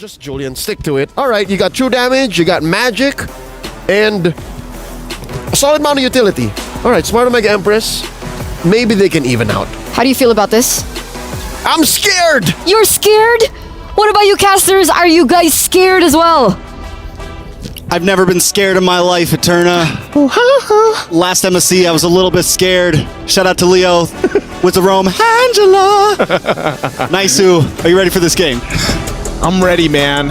Just Julian, stick to it. All right, you got true damage, you got magic, and a solid amount of utility. All right, Smart Omega Empress, maybe they can even out. How do you feel about this? I'm scared! You're scared? What about you casters? Are you guys scared as well? I've never been scared in my life, Eterna. Last MSC, I was a little bit scared. Shout out to Leo with the roam. Angela! Naisu, are you ready for this game? I'm ready, man.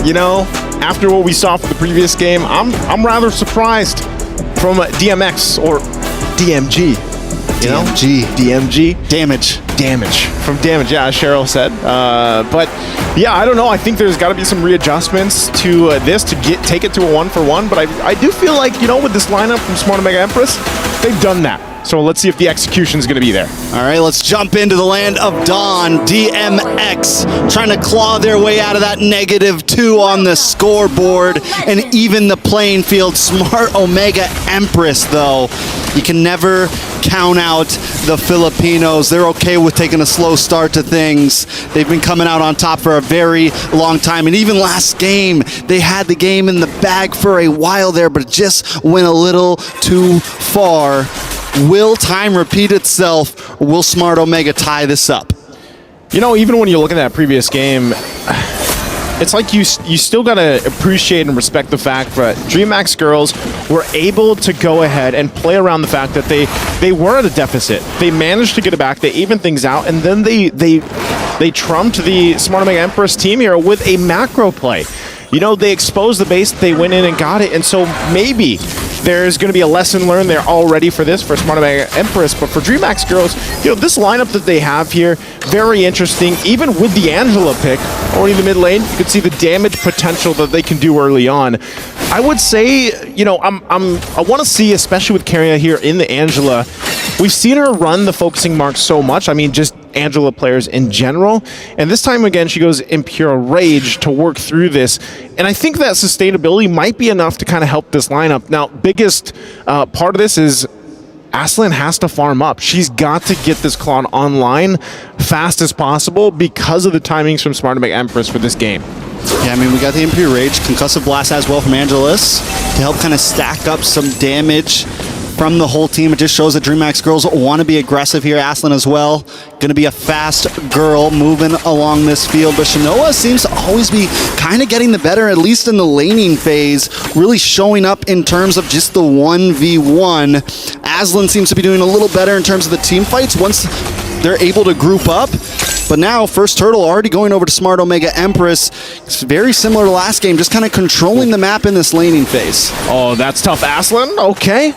You know, after what we saw for the previous game, I'm rather surprised from DMX or DMG. You know? DMG. Damage. From Damage, yeah, as Cheryl said. But yeah, I don't know. I think there's got to be some readjustments to this to take it to a 1-for-1. But I do feel like, you know, with this lineup from Smart Omega Empress, they've done that. So let's see if the execution is going to be there. All right, let's jump into the land of Dawn. DMX trying to claw their way out of that -2 on the scoreboard and even the playing field. Smart Omega Empress, though, you can never count out the Filipinos. They're okay with taking a slow start to things. They've been coming out on top for a very long time. And even last game, they had the game in the bag for a while there, but it just went a little too far. Will time repeat itself, or will Smart Omega tie this up? You know, even when you look at that previous game, it's like you still got to appreciate and respect the fact that Dreammax girls were able to go ahead and play around the fact that they were at a deficit. They managed to get it back, they evened things out, and then they trumped the Smart Omega Empress team here with a macro play. You know, they exposed the base, they went in and got it, and so maybe there's going to be a lesson learned there already for this, for Smart Omega Empress. But for Dreammax girls, you know, this lineup that they have here, very interesting. Even with the Angela pick, already in the mid lane, you can see the damage potential that they can do early on. I would say, you know, I want to see, especially with Carria here in the Angela, we've seen her run the focusing mark so much. I mean, just Angela players in general. And this time again, she goes in pure rage to work through this. And I think that sustainability might be enough to kind of help this lineup. Now, biggest part of this is Aslan has to farm up. She's got to get this Claude online fast as possible because of the timings from Smart Omega Empress for this game. Yeah, I mean, we got the Impure Rage, Concussive Blast as well from Angelus to help kind of stack up some damage from the whole team. It just shows that Dreammax girls want to be aggressive here. Aslan as well, going to be a fast girl moving along this field. But Shanoa seems to always be kind of getting the better, at least in the laning phase, really showing up in terms of just the 1v1. Aslan seems to be doing a little better in terms of the team fights once they're able to group up. But now, first turtle already going over to Smart Omega Empress. It's very similar to last game, just kind of controlling the map in this laning phase. Oh, that's tough. Aslan, okay.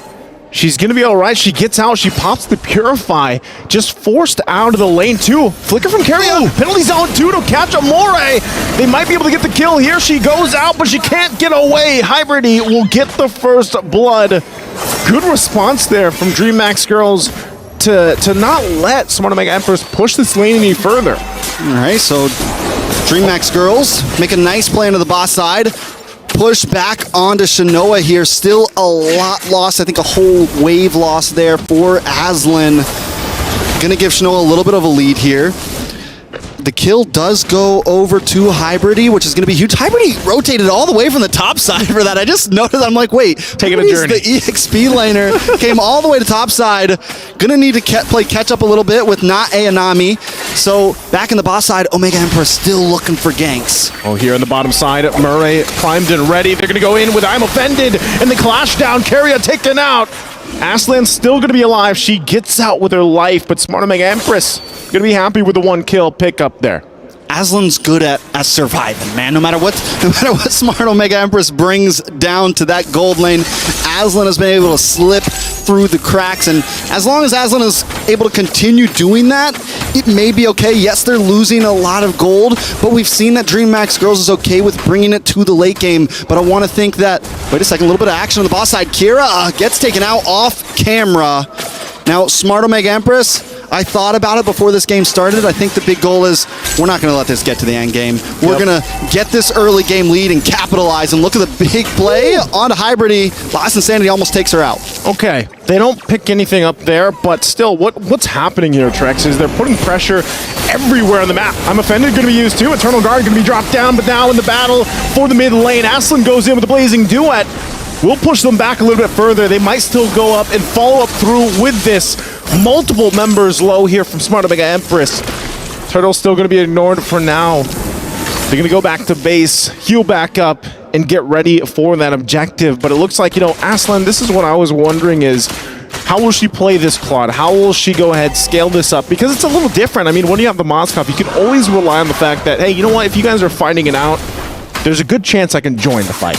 She's going to be all right. She gets out. She pops the Purify. Just forced out of the lane, too. Flicker from Carria. Penalty zone, too, to catch Amore. They might be able to get the kill here. She goes out, but she can't get away. Hybridy will get the first blood. Good response there from Dreammax girls to not let Smart Omega Empress push this lane any further. All right, so Dreammax girls make a nice play into the boss side. Push back onto Shanoa here. Still a lot lost. I think a whole wave loss there for Aslan. Gonna give Shanoa a little bit of a lead here. The kill does go over to Hybridy, which is going to be huge. Hybridy rotated all the way from the top side for that. I just noticed, I'm like, wait, taking a journey. The EXP laner came all the way to top side. Gonna need to play catch up a little bit with not Ayanami. So back in the boss side, Omega Empress still looking for ganks. Oh, here on the bottom side, Murray primed and ready. They're going to go in with I'm Offended, and the clash down. Carria taken out. Aslan's still going to be alive. She gets out with her life, but Smart Omega Empress going to be happy with the 1 kill pick up there. Aslan's good at surviving, man. No matter what Smart Omega Empress brings down to that gold lane, Aslan has been able to slip through the cracks, and as long as Aslan is able to continue doing that, it may be okay. Yes, they're losing a lot of gold, but we've seen that Dreammax girls is okay with bringing it to the late game. But I want to think that, wait a second, a little bit of action on the boss side. Kira gets taken out off camera. Now, Smart Omega Empress, I thought about it before this game started. I think the big goal is we're not going to let this get to the end game. We're going to get this early game lead and capitalize. And look at the big play on Hybridy. Last Insanity almost takes her out. Okay, they don't pick anything up there, but still, what's happening here, Trex, is they're putting pressure everywhere on the map. I'm Offended going to be used too. Eternal Guard going to be dropped down, but now in the battle for the mid lane, Aslan goes in with the Blazing Duet. We'll push them back a little bit further. They might still go up and follow up through with this. Multiple members low here from Smart Omega Empress. Turtle's still going to be ignored for now. They're going to go back to base, heal back up, and get ready for that objective. But it looks like, Aslan, this is what I was wondering is, how will she play this Claude? How will she go ahead, scale this up? Because it's a little different. I mean, when you have the Moskov, you can always rely on the fact that, hey, you know what? If you guys are fighting it out, there's a good chance I can join the fight.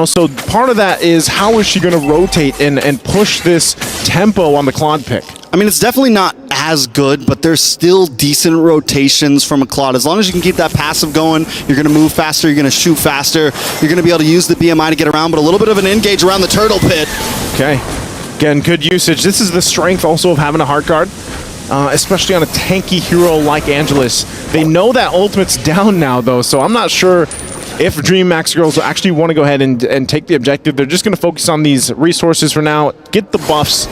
So part of that is how is she going to rotate and push this tempo on the Claude pick? I mean, it's definitely not as good, but there's still decent rotations from a Claude. As long as you can keep that passive going, you're going to move faster, you're going to shoot faster, you're going to be able to use the BMI to get around, but a little bit of an engage around the turtle pit. Okay. Again, good usage. This is the strength also of having a heart guard. Especially on a tanky hero like Angelus. They know that ultimate's down now, though, so I'm not sure if Dreammax girls actually want to go ahead and take the objective. They're just going to focus on these resources for now, get the buffs.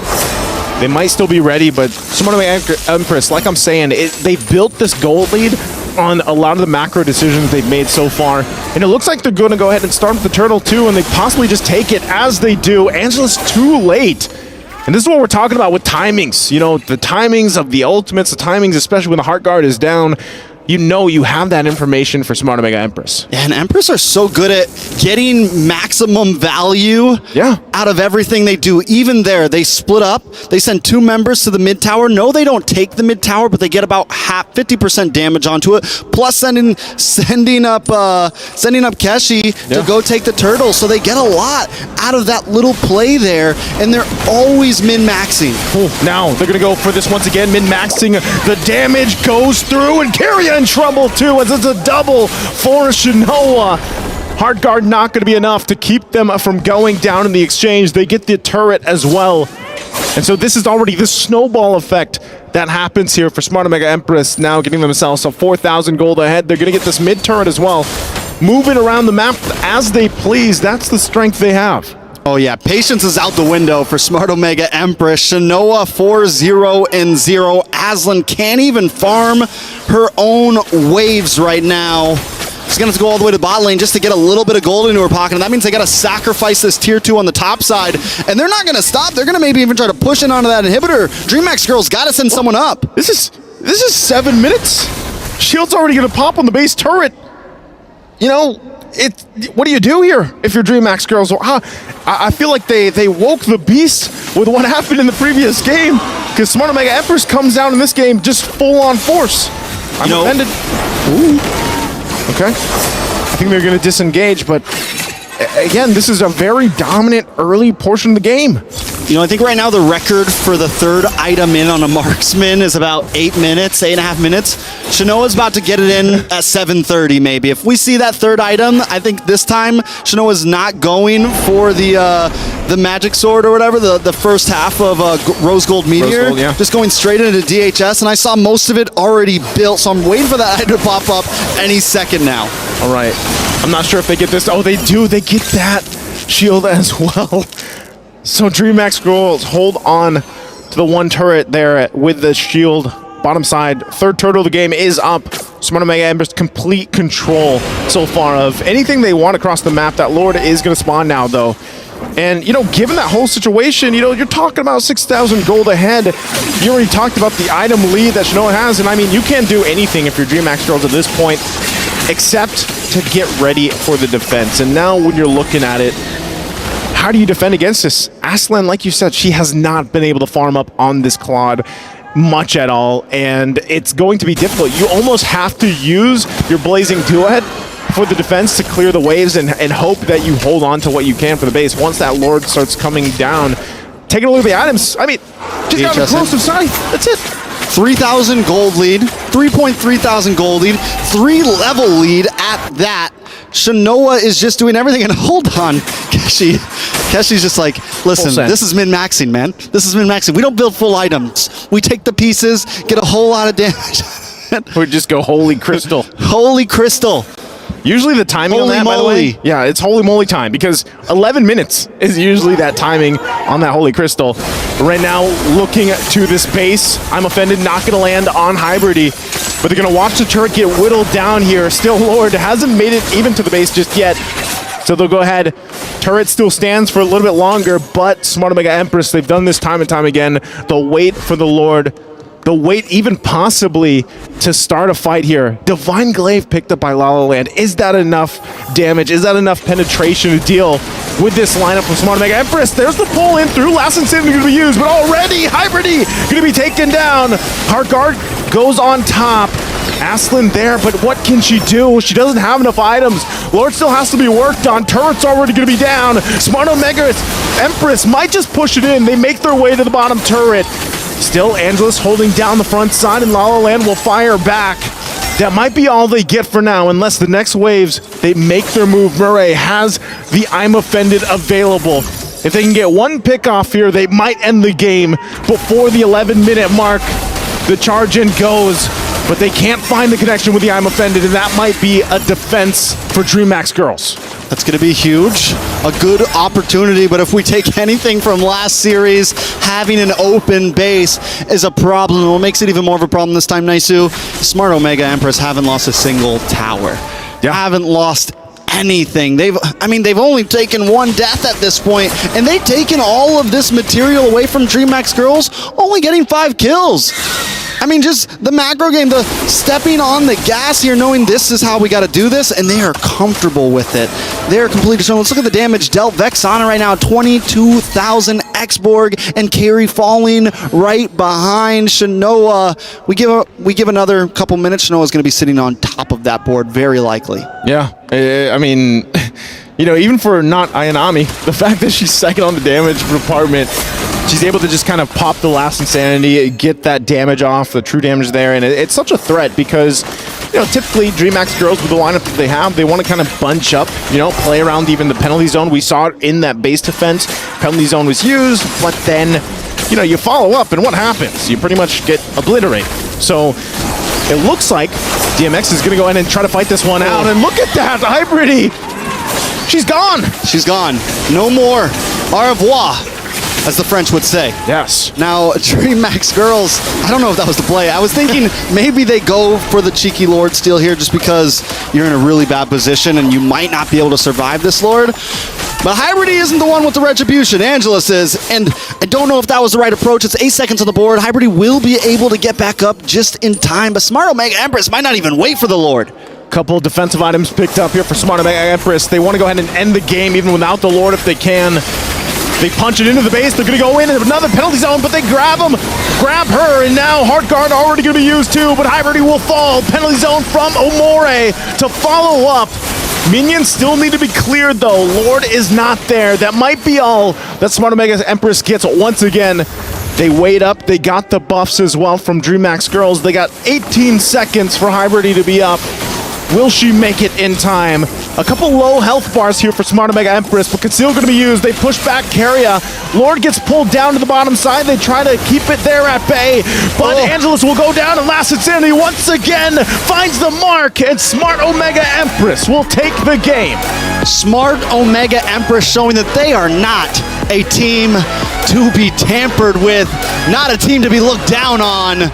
They might still be ready, but Smart Omega Empress, like I'm saying, they built this gold lead on a lot of the macro decisions they've made so far. And it looks like they're going to go ahead and start with the turtle too, and they possibly just take it as they do. Angelus too late. And this is what we're talking about with timings. The timings of the ultimates, the timings, especially when the heart guard is down, you have that information for Smart Omega Empress. And Empress are so good at getting maximum value out of everything they do. Even there, they split up. They send 2 members to the mid tower. No, they don't take the mid tower, but they get about 50% damage onto it. Plus sending up Keshi to go take the turtle. So they get a lot out of that little play there, and they're always min-maxing. Now they're going to go for this once again, min-maxing. The damage goes through, and Carrion in trouble too, as it's a double for Shinoa. Heart guard not going to be enough to keep them from going down in the exchange. They get the turret as well. And so this is already the snowball effect that happens here for Smart Omega Empress, now getting themselves a 4,000 gold ahead. They're going to get this mid turret as well. Moving around the map as they please. That's the strength they have. Oh yeah, patience is out the window for Smart Omega Empress. Shinoa 4-0-0. Aslan can't even farm her own waves right now. She's going to have to go all the way to the bot lane just to get a little bit of gold into her pocket, and that means they got to sacrifice this tier 2 on the top side, and they're not going to stop. They're going to maybe even try to push in onto that inhibitor. Dreammax girls got to send someone up. This is 7 minutes. Shield's already going to pop on the base turret. What do you do here if you're Dreammax girls? I feel like they woke the beast with what happened in the previous game, because Smart Omega Empress comes down in this game just full on force. I'm offended. Ooh. Okay. I think they're going to disengage, but again, this is a very dominant early portion of the game. I think right now the record for the 3rd item in on a marksman is about 8 minutes, 8.5 minutes. Shinoa's about to get it in at 7:30 maybe. If we see that 3rd item, I think this time Shinoa's not going for the magic sword or whatever, the first half of Rose Gold Meteor. Rose Gold, just going straight into DHS, and I saw most of it already built, so I'm waiting for that item to pop up any second now. All right. I'm not sure if they get this. Oh, they do. They get that shield as well. So Dreammax girls hold on to the 1 turret there with the shield. Bottom side, 3rd turtle of the game is up. Smart Omega Empress complete control so far of anything they want across the map. That Lord is going to spawn now, though. And, given that whole situation, you're talking about 6,000 gold ahead. You already talked about the item lead that Shinoa has, and I mean, you can't do anything if you're Dreammax girls at this point except to get ready for the defense. And now when you're looking at it, how do you defend against this? Aslan, like you said, she has not been able to farm up on this Claude much at all, and it's going to be difficult. You almost have to use your Blazing Duet for the defense to clear the waves and hope that you hold on to what you can for the base. Once that Lord starts coming down, taking a look at the items, I mean, just got a explosive scythe. That's it. 3,000 gold lead, 3,300 gold lead, 3-level lead at that. Shinoa is just doing everything, and hold on, Keshi's just like, listen, this is min-maxing, man. This is min-maxing. We don't build full items. We take the pieces, get a whole lot of damage. moment. Would just go holy crystal. Holy crystal. Usually the timing Holy on that, by the way, moly. yeah, it's holy moly time because 11 minutes is usually that timing on that holy crystal. Right now, looking to this base, I'm offended, not going to land on Hybridy, but they're going to watch the turret get whittled down here. Still, Lord hasn't made it even to the base just yet, so they'll go ahead. Turret still stands for a little bit longer, but Smart Omega Empress, they've done this time and time again. They'll wait for the Lord. They'll wait even possibly to start a fight here. Divine Glaive picked up by La La Land. Is that enough damage? Is that enough penetration to deal with this lineup from Smart Omega Empress? There's the pull in through. Last Insanity going to be used, but already Hybridy going to be taken down. Heartguard goes on top. Aslan there, but what can she do? She doesn't have enough items. Lord still has to be worked on. Turret's already going to be down. Smart Omega Empress might just push it in. They make their way to the bottom turret. Still, Angelus holding down the front side, and La La Land will fire back. That might be all they get for now, unless the next waves, they make their move. Murray has the I'm Offended available. If they can get one pick off here, they might end the game before the 11-minute mark. The charge in goes, but they can't find the connection with the I'm Offended, and that might be a defense for Dreammax girls. That's going to be huge. A good opportunity, but if we take anything from last series, having an open base is a problem. What makes it even more of a problem this time, Naisu? Smart Omega Empress haven't lost a single tower. Haven't lost anything. They've only taken one death at this point, and they've taken all of this material away from Dreammax girls, only getting 5 kills. I mean, just the macro game, the stepping on the gas here, knowing this is how we got to do this, and they are comfortable with it. They're completely shown. Let's look at the damage dealt. Vexana right now, 22,000 X-Borg, and Carry falling right behind Shanoa. We give another couple minutes. Shanoa's going to be sitting on top of that board, very likely. Yeah, I mean, you know, even for not Ayanami, the fact that she's second on the damage department, she's able to just kind of pop the last Insanity, get that damage off, the true damage there, and it's such a threat because, you know, typically Dreammax girls with the lineup that they have, they want to kind of bunch up, you know, play around even the penalty zone. We saw it in that base defense. Penalty zone was used, but then, you know, you follow up, and what happens? You pretty much get obliterated. So it looks like DMX is going to go ahead and try to fight this one out, and look at that, Hybridy! She's gone! She's gone. No more. Au revoir, as the French would say. Yes. Now, Dreammax girls, I don't know if that was the play. I was thinking maybe they go for the cheeky Lord steal here just because you're in a really bad position and you might not be able to survive this Lord. But Hybridy isn't the one with the retribution. Angelus is, and I don't know if that was the right approach. It's 8 seconds on the board. Hybridy will be able to get back up just in time, but Smart Omega Empress might not even wait for the Lord. Couple defensive items picked up here for Smart Omega Empress. They want to go ahead and end the game even without the Lord if they can. They punch it into the base. They're going to go in another penalty zone, but they grab her, and now Heartguard already going to be used too, but Hybridy will fall. Penalty zone from Omore to follow up. Minions still need to be cleared though. Lord is not there. That might be all that Smart Omega Empress gets once again. They wait up. They got the buffs as well from Dreammax girls. They got 18 seconds for Hybridy to be up. Will she make it in time? A couple low health bars here for Smart Omega Empress, but Conceal going to be used. They push back Carria. Lord gets pulled down to the bottom side. They try to keep it there at bay, but Angelus will go down, and Last Insanity once again finds the mark, and Smart Omega Empress will take the game. Smart Omega Empress showing that they are not a team to be tampered with, not a team to be looked down on.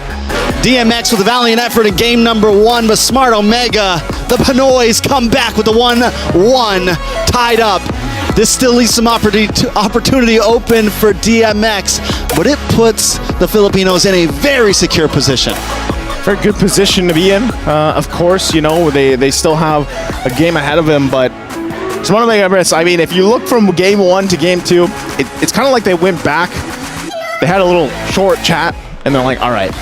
DMX with a valiant effort in game number 1, but Smart Omega, the Pinoys, come back with the 1-1 tied up. This still leaves some opportunity open for DMX, but it puts the Filipinos in a very secure position. Very good position to be in. Of course, you know, they still have a game ahead of them, but Smart Omega Empress, I mean, if you look from game 1 to game 2, it's kind of like they went back. They had a little short chat, and they're like, all right,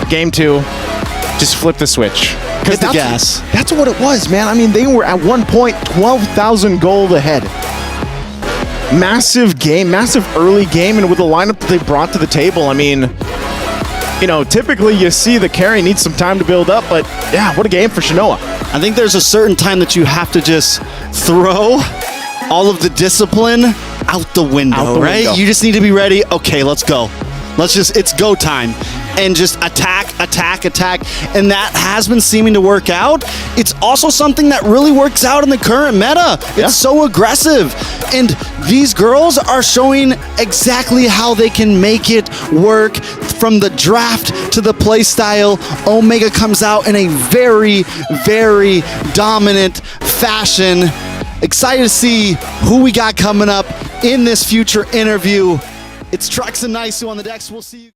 game 2, just flip the switch. Hit the gas. That's what it was, man. I mean, they were at one point 12,000 gold ahead. Massive game, massive early game, and with the lineup that they brought to the table, I mean, you know, typically you see the carry needs some time to build up, but yeah, what a game for Shanoa. I think there's a certain time that you have to just throw all of the discipline out the window, right? You just need to be ready. Okay, let's go. It's go time. and just attack, attack, attack. And that has been seeming to work out. It's also something that really works out in the current meta. It's so aggressive. And these girls are showing exactly how they can make it work from the draft to the play style. Omega comes out in a very, very dominant fashion. Excited to see who we got coming up in this future interview. It's Trex and Naisu on the decks. We'll see you.